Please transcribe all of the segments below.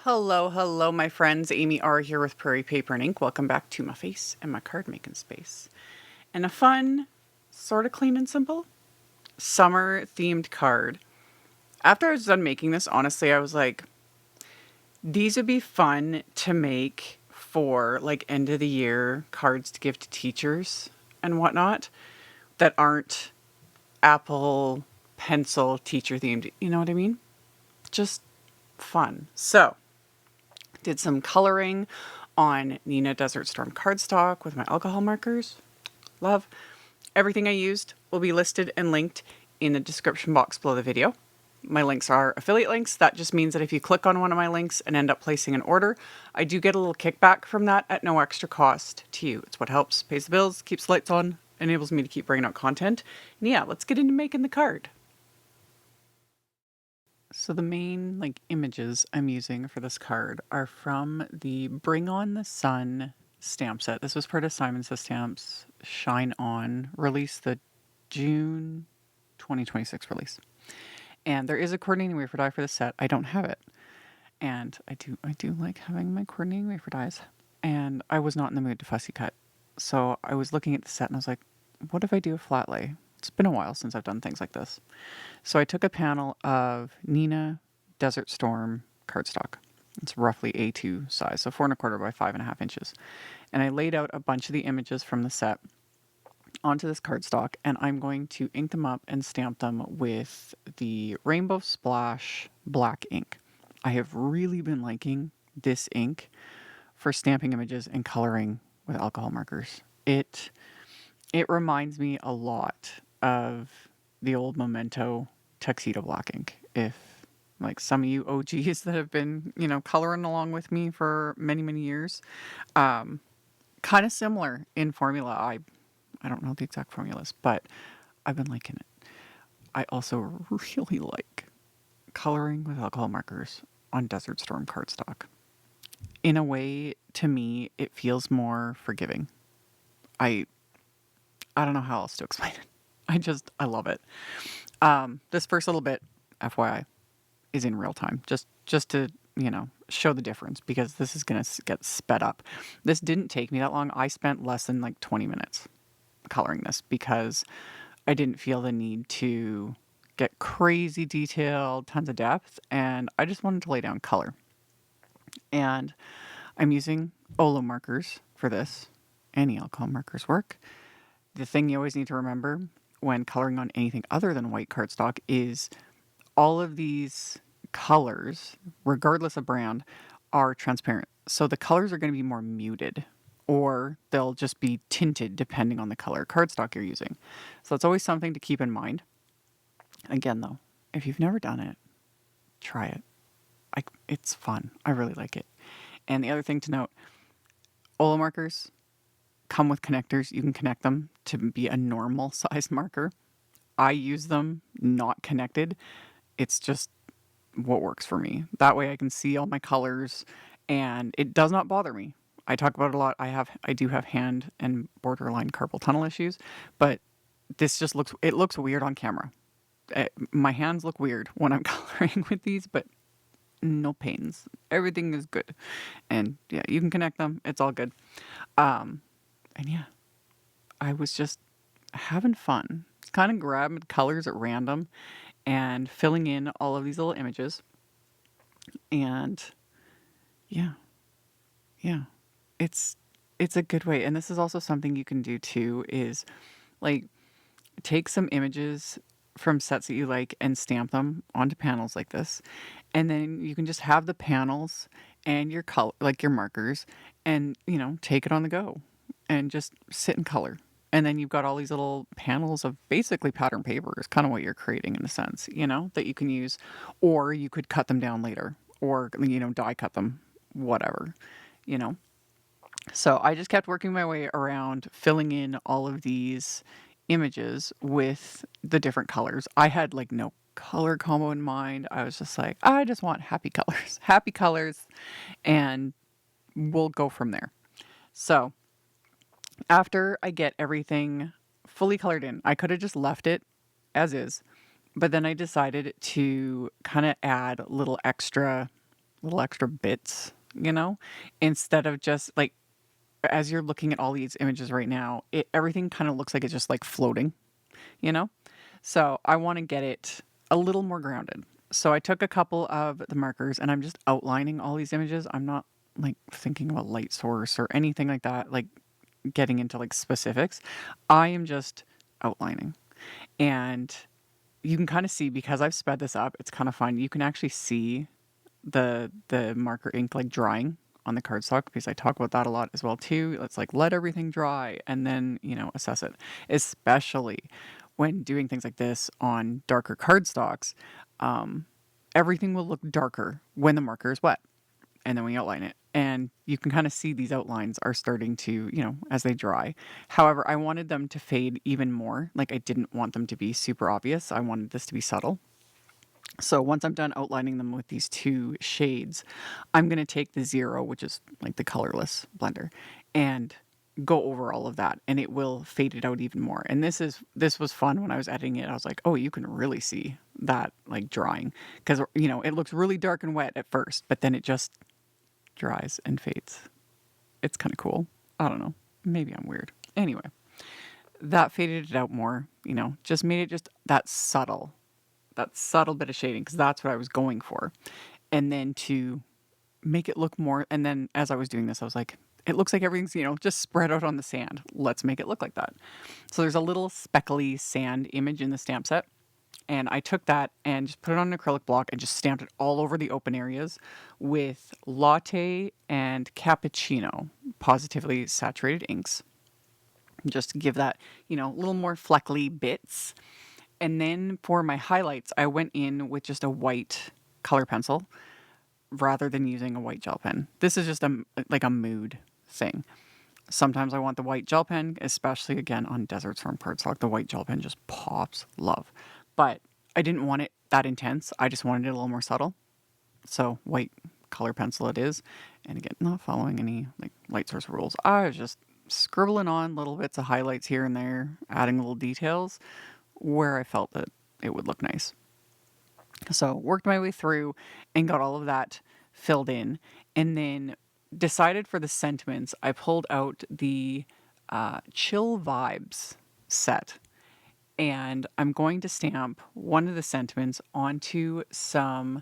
Hello, my friends. AmyR here with Prairie Paper and Ink. Welcome back to my face and my card making space. And a fun, sort of clean and simple, summer themed card. After I was done making this, honestly, I was like, these would be fun to make for like end of the year cards to give to teachers and whatnot that aren't Apple Pencil teacher themed. You know what I mean? Just fun. So, did some coloring on Neenah Desert Storm cardstock with my alcohol markers. Love. Everything I used will be listed and linked in the description box below the video. My links are affiliate links. That just means that if you click on one of my links and end up placing an order, I do get a little kickback from that at no extra cost to you. It's what helps, pays the bills, keeps the lights on, enables me to keep bringing out content. And yeah, let's get into making the card. So the main images I'm using for this card are from the Bring On the Sun stamp set. This was part of Simon Says Stamps Shine On release, the June 2026 release. And there is a coordinating wafer die for the set. I don't have it. And I do like having my coordinating wafer dies. And I was not in the mood to fussy cut. So I was looking at the set and I was like, what if I do a flat lay? It's been a while since I've done things like this. So I took a panel of Neenah Desert Storm cardstock. It's roughly A2 size, so 4 1/4 by 5.5 inches. And I laid out a bunch of the images from the set onto this cardstock, and I'm going to ink them up and stamp them with the Rainbow Splash black ink. I have really been liking this ink for stamping images and coloring with alcohol markers. It reminds me a lot of the old Memento Tuxedo black ink. If some of you OGs that have been, coloring along with me for many, many years, kind of similar in formula. I don't know the exact formulas, but I've been liking it. I also really like coloring with alcohol markers on Desert Storm cardstock. In a way, to me, it feels more forgiving. I don't know how else to explain it. I love it. This first little bit, FYI, is in real time, just to, show the difference, because this is going to get sped up. This didn't take me that long. I spent less than 20 minutes coloring this because I didn't feel the need to get crazy detailed, tons of depth, and I just wanted to lay down color. And I'm using OLO markers for this. Any alcohol markers work. The thing you always need to remember when coloring on anything other than white cardstock is all of these colors, regardless of brand, are transparent. So the colors are going to be more muted, or they'll just be tinted depending on the color cardstock you're using. So it's always something to keep in mind. Again, though, if you've never done it, try it. It's fun. I really like it. And the other thing to note, OLO markers come with connectors. You can connect them to be a normal size marker. I use them not connected. It's just what works for me. That way I can see all my colors and it does not bother me. I talk about it a lot. I do have hand and borderline carpal tunnel issues, but this just looks weird on camera. My hands look weird when I'm coloring with these, but no pains. Everything is good. And yeah, you can connect them. It's all good. And yeah, I was just having fun. Just kind of grabbing colors at random and filling in all of these little images. And yeah, it's a good way. And this is also something you can do too, is take some images from sets that you like and stamp them onto panels like this. And then you can just have the panels and your color, your markers, and take it on the go and just sit and color. And then you've got all these little panels of basically pattern paper is kind of what you're creating in a sense, that you can use, or you could cut them down later, or, die cut them, whatever, So I just kept working my way around filling in all of these images with the different colors. I had no color combo in mind. I was just like, I just want happy colors, and we'll go from there. So after I get everything fully colored in, I could have just left it as is, but then I decided to kind of add little extra little extra bits, you know, instead of just like, as you're looking at all these images right now, everything kind of looks like it's just like floating, you know? So I want to get it a little more grounded. So I took a couple of the markers and I'm just outlining all these images. I'm not like thinking about light source or anything like that, like getting into like specifics. I am just outlining. And you can kind of see, because I've sped this up, it's kind of fun. You can actually see the marker ink like drying on the cardstock, because I talk about that a lot as well too. Let's like let everything dry and then, you know, assess it. Especially when doing things like this on darker cardstocks, everything will look darker when the marker is wet and then we outline it. And you can kind of see these outlines are starting to, you know, as they dry. However, I wanted them to fade even more. Like I didn't want them to be super obvious. I wanted this to be subtle. So once I'm done outlining them with these two shades, I'm going to take the 0, which is like the colorless blender, and go over all of that, and it will fade it out even more. And this was fun when I was editing it. I was like, oh, you can really see that like drying, because, you know, it looks really dark and wet at first, but then it just dries and fades. It's kind of cool. I don't know. Maybe I'm weird. Anyway, that faded it out more, you know, just made it just that subtle bit of shading, because that's what I was going for. And then to make it look more, and then as I was doing this, I was like, it looks like everything's, you know, just spread out on the sand. Let's make it look like that. So there's a little speckly sand image in the stamp set. And I took that and just put it on an acrylic block and just stamped it all over the open areas with Latte and Cappuccino Positively Saturated inks. Just to give that, you know, a little more fleckly bits. And then for my highlights, I went in with just a white color pencil rather than using a white gel pen. This is just like a mood thing. Sometimes I want the white gel pen, especially again on Desert Storm cardstock. The white gel pen just pops, love. But I didn't want it that intense. I just wanted it a little more subtle. So white color pencil it is. And again, not following any like light source rules. I was just scribbling on little bits of highlights here and there, adding little details where I felt that it would look nice. So worked my way through and got all of that filled in, and then decided for the sentiments, I pulled out the Chill Vibes set, and I'm going to stamp one of the sentiments onto some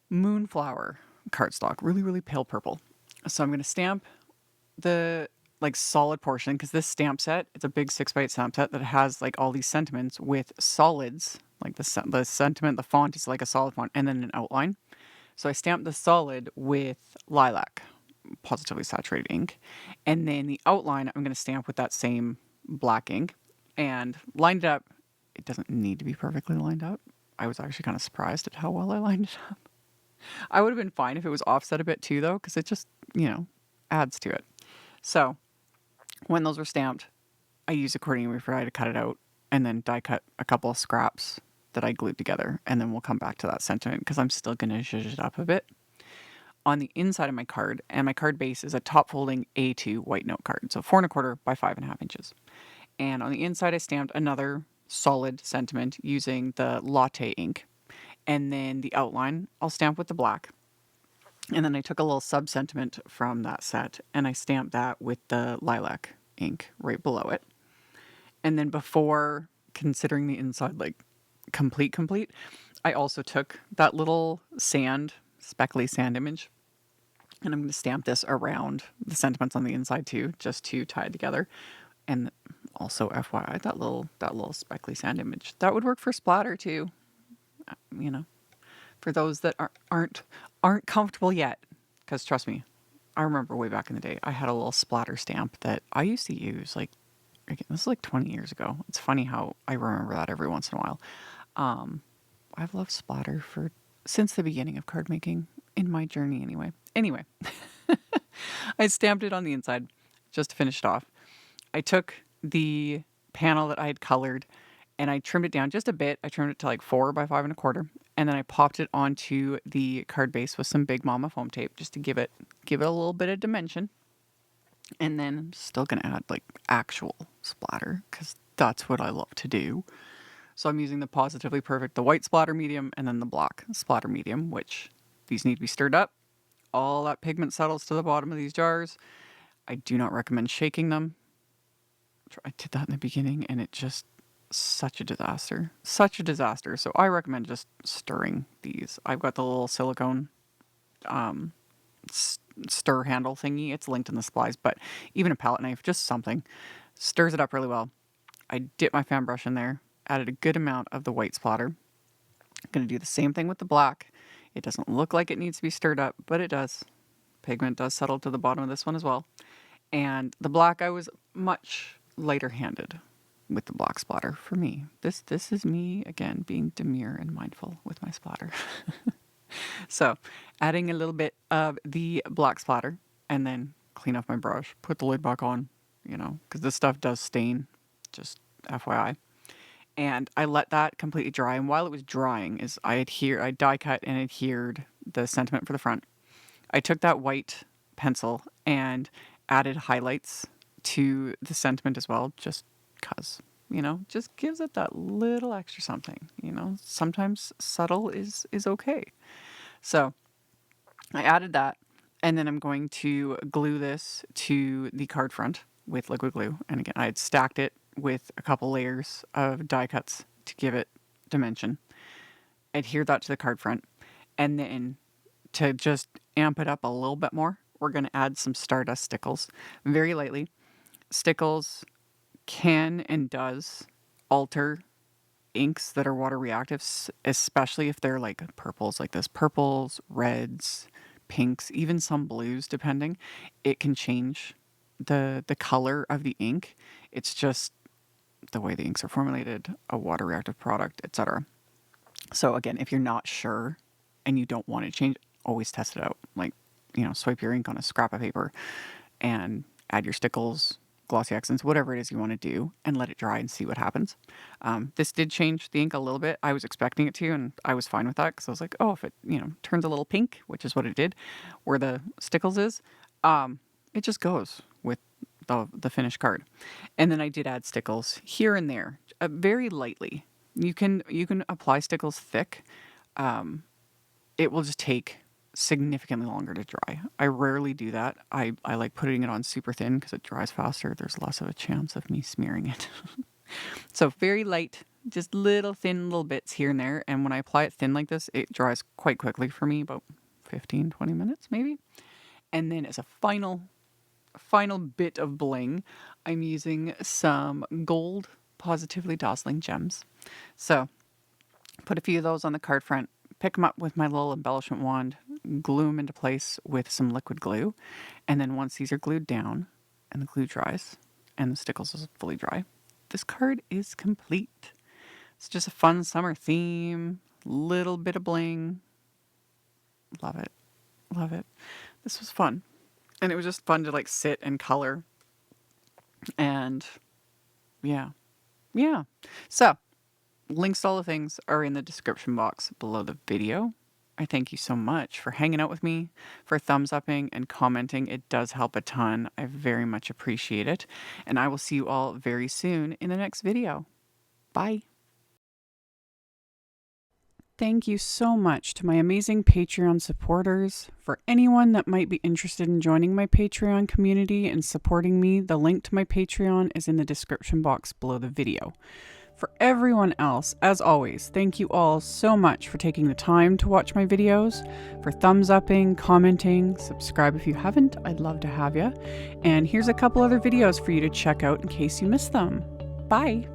Moonflower cardstock, really, really pale purple. So I'm going to stamp the like solid portion, because this stamp set, it's a big 6x8 stamp set that has like all these sentiments with solids, like the sentiment, the font is like a solid font, and then an outline. So I stamped the solid with Lilac Positively Saturated ink, and then the outline I'm going to stamp with that same black ink, and lined it up. It doesn't need to be perfectly lined up. I was actually kind of surprised at how well I lined it up. I would have been fine if it was offset a bit too, though, because it just, you know, adds to it. So when those were stamped, I used a accordion wafer to cut it out, and then die cut a couple of scraps that I glued together, and then we'll come back to that sentiment because I'm still going to zhuzh it up a bit. On the inside of my card, and my card base is a top folding A2 white note card, so 4¼ by 5½ inches. And on the inside, I stamped another solid sentiment using the Latte ink, and then the outline I'll stamp with the black. And then I took a little sub-sentiment from that set, and I stamped that with the Lilac ink right below it. And then before considering the inside, like, complete, I also took that little speckly sand image, and I'm going to stamp this around the sentiments on the inside too, just to tie it together. And also, FYI, that little speckly sand image, that would work for Splatter too. You know, for those that aren't comfortable yet, because trust me, I remember way back in the day, I had a little Splatter stamp that I used to use. Like, again, this is like 20 years ago. It's funny how I remember that every once in a while. I've loved Splatter since the beginning of card making, in my journey Anyway, I stamped it on the inside just to finish it off. I took the panel that I had colored and I trimmed it down just a bit. I trimmed it to like 4 by 5¼ and then I popped it onto the card base with some Big Mama foam tape just to give it a little bit of dimension. And then I'm still gonna add like actual splatter because that's what I love to do. So I'm using the Positively Perfect, the white splatter medium, and then the black splatter medium, which These need to be stirred up. All that pigment settles to the bottom of these jars. I do not recommend shaking them. I did that in the beginning and it just, such a disaster. Such a disaster. So I recommend just stirring these. I've got the little silicone stir handle thingy. It's linked in the supplies, but even a palette knife, just something. Stirs it up really well. I dip my fan brush in there, added a good amount of the white splatter. I'm going to do the same thing with the black. It doesn't look like it needs to be stirred up, but it does. Pigment does settle to the bottom of this one as well. And the black, I was much lighter handed with the black splatter for me. This is me, again, being demure and mindful with my splatter. So adding a little bit of the black splatter and then clean off my brush, put the lid back on, you know, because this stuff does stain, just FYI. And I let that completely dry. And while it was drying, I die cut and adhered the sentiment for the front. I took that white pencil and added highlights to the sentiment as well, just because, you know, just gives it that little extra something, you know. Sometimes subtle is okay. So I added that, and then I'm going to glue this to the card front with liquid glue. And again, I had stacked it with a couple layers of die cuts to give it dimension. Adhere that to the card front, and then to just amp it up a little bit more, we're going to add some Stardust stickles very lightly. Stickles can and does alter inks that are water reactive, especially if they're like purples like this. Purples, reds, pinks, even some blues, depending. It can change the color of the ink. It's just the way the inks are formulated, a water reactive product, etc. So again, if you're not sure and you don't want to change, always test it out. Like, you know, swipe your ink on a scrap of paper and add your stickles, glossy accents, whatever it is you want to do, and let it dry and see what happens. This did change the ink a little bit. I was expecting it to, and I was fine with that because I was like, oh, if it, you know, turns a little pink, which is what it did, where the stickles is, it just goes with the finished card. And then I did add stickles here and there, very lightly. You can apply stickles thick. It will just take significantly longer to dry. I rarely do that. I like putting it on super thin because it dries faster. There's less of a chance of me smearing it. So very light, just little thin little bits here and there. And when I apply it thin like this, it dries quite quickly for me, about 15, 20 minutes maybe. And then as a final bit of bling, I'm using some gold Positively Dazzling gems. So put a few of those on the card front, pick them up with my little embellishment wand, glue them into place with some liquid glue. And then once these are glued down and the glue dries and the stickles is fully dry, this card is complete. It's just a fun summer theme, little bit of bling. Love it. Love it. This was fun. And it was just fun to like sit and color. And yeah. So links to all the things are in the description box below the video. I thank you so much for hanging out with me, for thumbs upping and commenting. It does help a ton. I very much appreciate it. And I will see you all very soon in the next video. Bye. Thank you so much to my amazing Patreon supporters. For anyone that might be interested in joining my Patreon community and supporting me, the link to my Patreon is in the description box below the video. For everyone else, as always, thank you all so much for taking the time to watch my videos, for thumbs upping, commenting, subscribe if you haven't, I'd love to have you. And here's a couple other videos for you to check out in case you missed them. Bye!